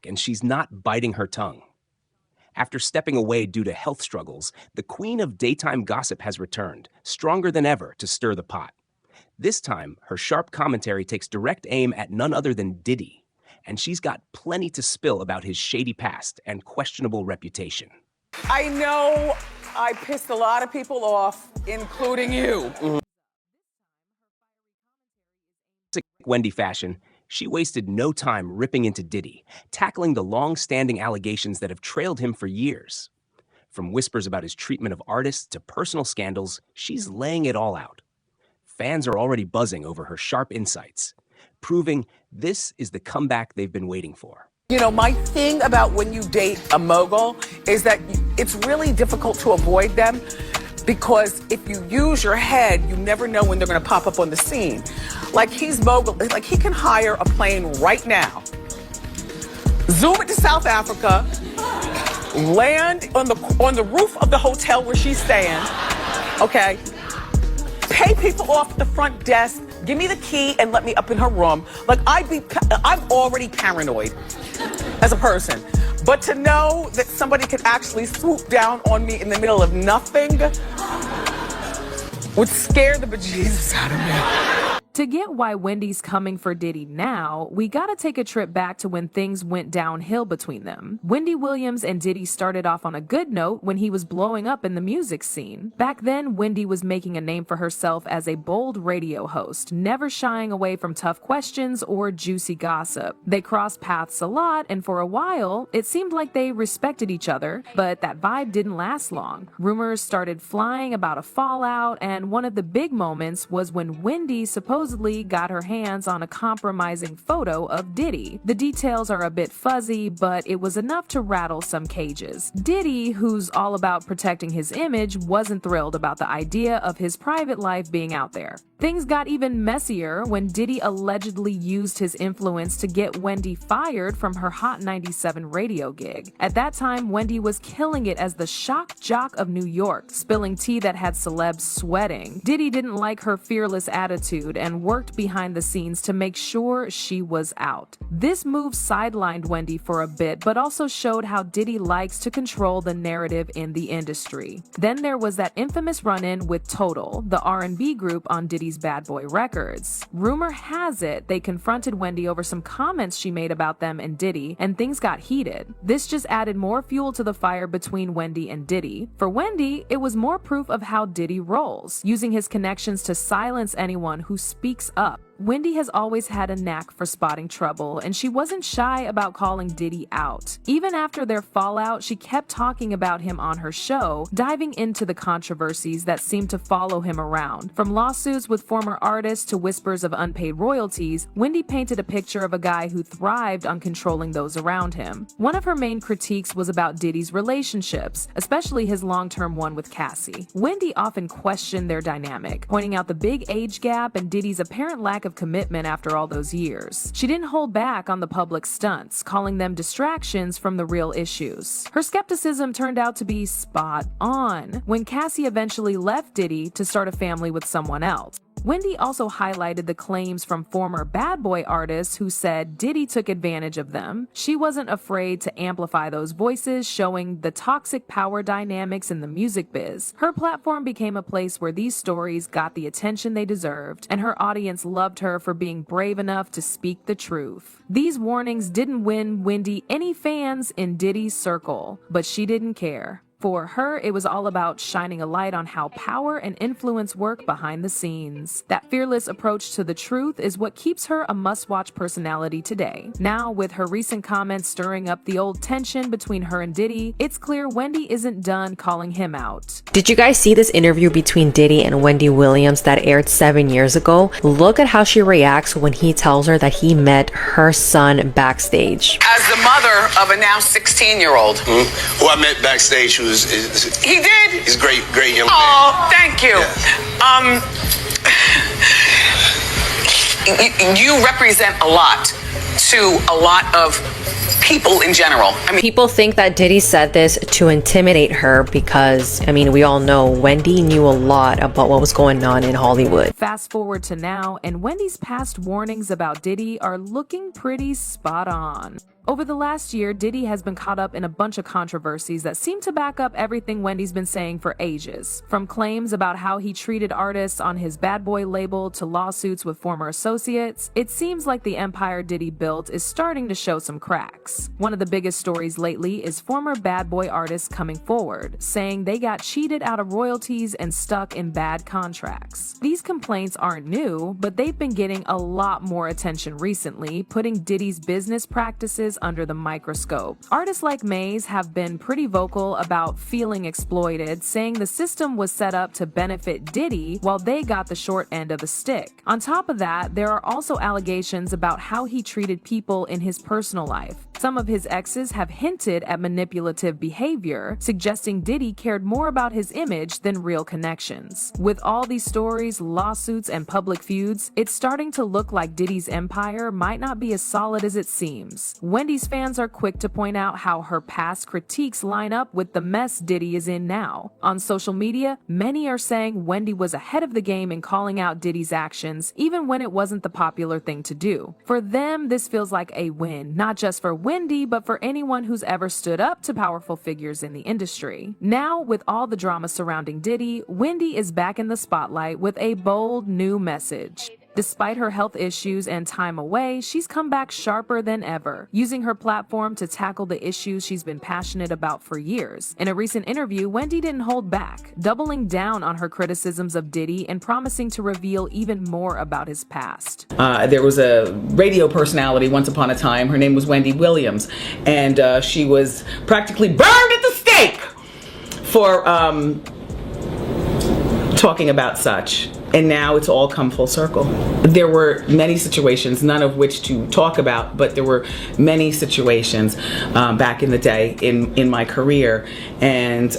back, and she's not biting her tongue. After stepping away due to health struggles, the queen of daytime gossip has returned, stronger than ever, to stir the pot. This time, her sharp commentary takes direct aim at none other than Diddy, and she's got plenty to spill about his shady past and questionable reputation. I know I pissed a lot of people off, including you. Wendy fashion, she wasted no time ripping into Diddy, tackling the long-standing allegations that have trailed him for years. From whispers about his treatment of artists to personal scandals, she's laying it all out. Fans are already buzzing over her sharp insights, proving this is the comeback they've been waiting for. You know, my thing about when you date a mogul is that it's really difficult to avoid them, because if you use your head, you never know when they're going to pop up on the scene. Like, he's mogul, like he can hire a plane right now, zoom it to South Africa, land on the roof of the hotel where she's staying, okay, pay people off at the front desk, give me the key and let me up in her room. Like, I'm already paranoid as a person. But to know that somebody could actually swoop down on me in the middle of nothing would scare the bejesus out of me. To get why Wendy's coming for Diddy now, we gotta take a trip back to when things went downhill between them. Wendy Williams and Diddy started off on a good note when he was blowing up in the music scene. Back then, Wendy was making a name for herself as a bold radio host, never shying away from tough questions or juicy gossip. They crossed paths a lot, and for a while, it seemed like they respected each other, but that vibe didn't last long. Rumors started flying about a fallout, and one of the big moments was when Wendy supposedly got her hands on a compromising photo of Diddy. The details are a bit fuzzy, but it was enough to rattle some cages. Diddy, who's all about protecting his image, wasn't thrilled about the idea of his private life being out there. Things got even messier when Diddy allegedly used his influence to get Wendy fired from her Hot 97 radio gig. At that time, Wendy was killing it as the shock jock of New York, spilling tea that had celebs sweating. Diddy didn't like her fearless attitude and worked behind the scenes to make sure she was out. This move sidelined Wendy for a bit, but also showed how Diddy likes to control the narrative in the industry. Then there was that infamous run-in with Total, the R&B group on Diddy's Bad Boy Records. Rumor has it they confronted Wendy over some comments she made about them and Diddy, and things got heated. This just added more fuel to the fire between Wendy and Diddy. For Wendy, it was more proof of how Diddy rolls, using his connections to silence anyone who speaks up. Wendy has always had a knack for spotting trouble, and she wasn't shy about calling Diddy out. Even after their fallout, she kept talking about him on her show, diving into the controversies that seemed to follow him around. From lawsuits with former artists to whispers of unpaid royalties, Wendy painted a picture of a guy who thrived on controlling those around him. One of her main critiques was about Diddy's relationships, especially his long-term one with Cassie. Wendy often questioned their dynamic, pointing out the big age gap and Diddy's apparent lack of commitment after all those years. She didn't hold back on the public stunts, calling them distractions from the real issues. Her skepticism turned out to be spot on when Cassie eventually left Diddy to start a family with someone else. Wendy also highlighted the claims from former Bad Boy artists who said Diddy took advantage of them. She wasn't afraid to amplify those voices, showing the toxic power dynamics in the music biz. Her platform became a place where these stories got the attention they deserved, and her audience loved her for being brave enough to speak the truth. These warnings didn't win Wendy any fans in Diddy's circle, but she didn't care. For her, it was all about shining a light on how power and influence work behind the scenes. That fearless approach to the truth is what keeps her a must-watch personality today. Now, with her recent comments stirring up the old tension between her and Diddy, it's clear Wendy isn't done calling him out. Did you guys see this interview between Diddy and Wendy Williams that aired 7 years ago? Look at how she reacts when he tells her that he met her son backstage. As the mother of a now 16-year-old. Who I met backstage, who he did? He's a great young man. Oh, thank you. Yeah. You represent a lot to a lot of people in general. I mean, people think that Diddy said this to intimidate her because, I mean, we all know Wendy knew a lot about what was going on in Hollywood. Fast forward to now, and Wendy's past warnings about Diddy are looking pretty spot on. Over the last year, Diddy has been caught up in a bunch of controversies that seem to back up everything Wendy's been saying for ages. From claims about how he treated artists on his Bad Boy label to lawsuits with former associates, it seems like the empire Diddy built is starting to show some cracks. One of the biggest stories lately is former Bad Boy artists coming forward, saying they got cheated out of royalties and stuck in bad contracts. These complaints aren't new, but they've been getting a lot more attention recently, putting Diddy's business practices under the microscope. Artists like Maze have been pretty vocal about feeling exploited, saying the system was set up to benefit Diddy while they got the short end of the stick. On top of that, there are also allegations about how he treated people in his personal life. Some of his exes have hinted at manipulative behavior, suggesting Diddy cared more about his image than real connections. With all these stories, lawsuits, and public feuds, it's starting to look like Diddy's empire might not be as solid as it seems. Wendy's fans are quick to point out how her past critiques line up with the mess Diddy is in now. On social media, many are saying Wendy was ahead of the game in calling out Diddy's actions, even when it wasn't the popular thing to do. For them, this feels like a win, not just for Wendy, but for anyone who's ever stood up to powerful figures in the industry. Now, with all the drama surrounding Diddy, Wendy is back in the spotlight with a bold new message. Despite her health issues and time away, she's come back sharper than ever, using her platform to tackle the issues she's been passionate about for years. In a recent interview, Wendy didn't hold back, doubling down on her criticisms of Diddy and promising to reveal even more about his past. There was a radio personality once upon a time. Her name was Wendy Williams, and she was practically burned at the stake for talking about such. And now it's all come full circle. There were many situations, none of which to talk about, but there were many situations back in the day in my career, and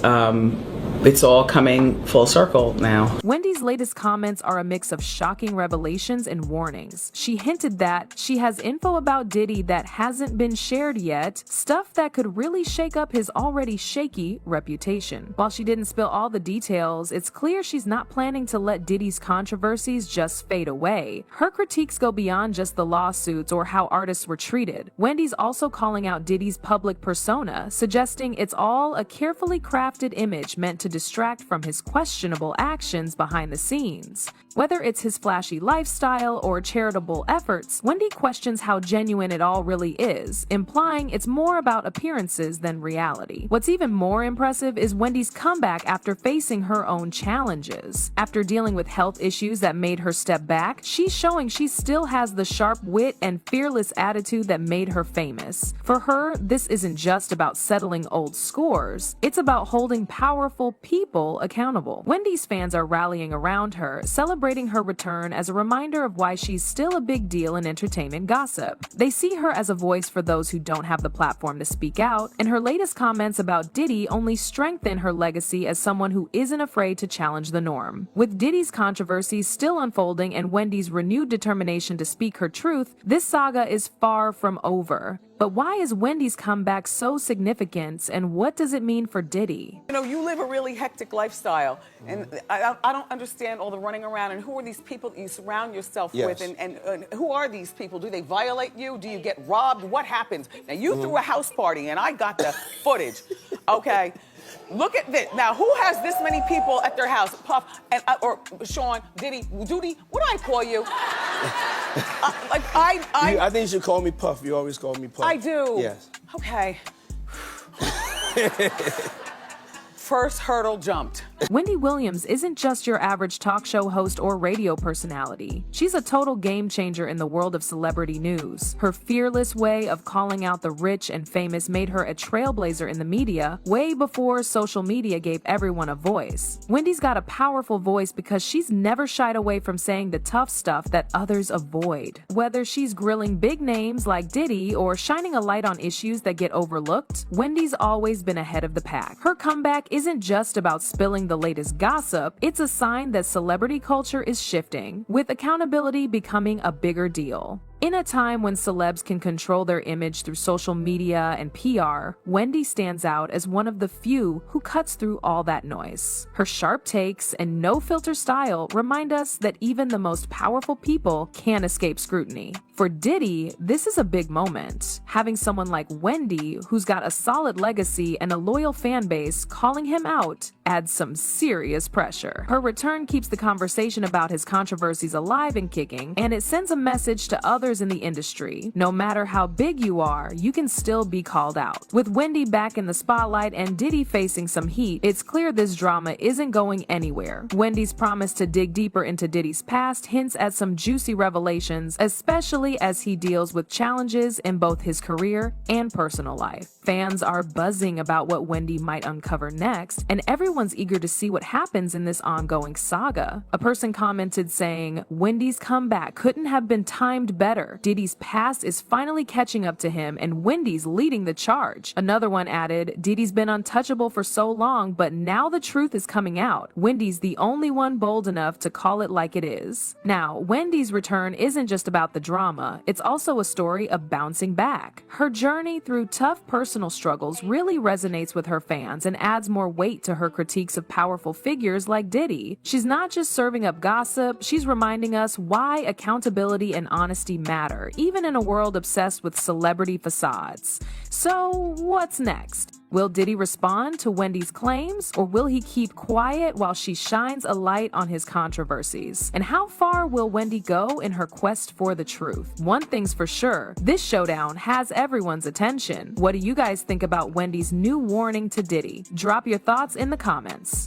it's all coming full circle now. Wendy's latest comments are a mix of shocking revelations and warnings. She hinted that she has info about Diddy that hasn't been shared yet, stuff that could really shake up his already shaky reputation. While she didn't spill all the details, it's clear she's not planning to let Diddy's controversies just fade away. Her critiques go beyond just the lawsuits or how artists were treated. Wendy's also calling out Diddy's public persona, suggesting it's all a carefully crafted image meant to distract from his questionable actions behind the scenes. Whether it's his flashy lifestyle or charitable efforts, Wendy questions how genuine it all really is, implying it's more about appearances than reality. What's even more impressive is Wendy's comeback after facing her own challenges. After dealing with health issues that made her step back, she's showing she still has the sharp wit and fearless attitude that made her famous. For her, this isn't just about settling old scores, it's about holding powerful people accountable. Wendy's fans are rallying around her, celebrating her return as a reminder of why she's still a big deal in entertainment gossip. They see her as a voice for those who don't have the platform to speak out, and her latest comments about Diddy only strengthen her legacy as someone who isn't afraid to challenge the norm. With Diddy's controversies still unfolding and Wendy's renewed determination to speak her truth, this saga is far from over. But why is Wendy's comeback so significant, and what does it mean for Diddy? You know, you live a really hectic lifestyle, and I don't understand all the running around, and who are these people that you surround yourself with, and who are these people? Do they violate you? Do you get robbed? What happens? Now, you threw a house party, and I got the footage, okay? Look at this. Now, who has this many people at their house? Puff, and or Sean, Diddy, Doody, what do I call you? I think you should call me Puff. You always call me Puff. I do. Yes. Okay. First hurdle jumped. Wendy Williams isn't just your average talk show host or radio personality. She's a total game changer in the world of celebrity news. Her fearless way of calling out the rich and famous made her a trailblazer in the media way before social media gave everyone a voice. Wendy's got a powerful voice because she's never shied away from saying the tough stuff that others avoid. Whether she's grilling big names like Diddy or shining a light on issues that get overlooked, Wendy's always been ahead of the pack. Her comeback isn't just about spilling the latest gossip, it's a sign that celebrity culture is shifting, with accountability becoming a bigger deal. In a time when celebs can control their image through social media and PR, Wendy stands out as one of the few who cuts through all that noise. Her sharp takes and no-filter style remind us that even the most powerful people can't escape scrutiny. For Diddy, this is a big moment. Having someone like Wendy, who's got a solid legacy and a loyal fan base, calling him out adds some serious pressure. Her return keeps the conversation about his controversies alive and kicking, and it sends a message to others in the industry. No matter how big you are, you can still be called out. With Wendy back in the spotlight and Diddy facing some heat, it's clear this drama isn't going anywhere. Wendy's promise to dig deeper into Diddy's past hints at some juicy revelations, especially as he deals with challenges in both his career and personal life. Fans are buzzing about what Wendy might uncover next, and everyone's eager to see what happens in this ongoing saga. A person commented saying, "Wendy's comeback couldn't have been timed better. Diddy's past is finally catching up to him, and Wendy's leading the charge." Another one added, "Diddy's been untouchable for so long, but now the truth is coming out. Wendy's the only one bold enough to call it like it is." Now, Wendy's return isn't just about the drama, it's also a story of bouncing back. Her journey through tough personal struggles really resonates with her fans and adds more weight to her critiques of powerful figures like Diddy. She's not just serving up gossip, she's reminding us why accountability and honesty matter, even in a world obsessed with celebrity facades. So, what's next? Will Diddy respond to Wendy's claims, or will he keep quiet while she shines a light on his controversies? And how far will Wendy go in her quest for the truth? One thing's for sure, this showdown has everyone's attention. What do you guys think about Wendy's new warning to Diddy? Drop your thoughts in the comments.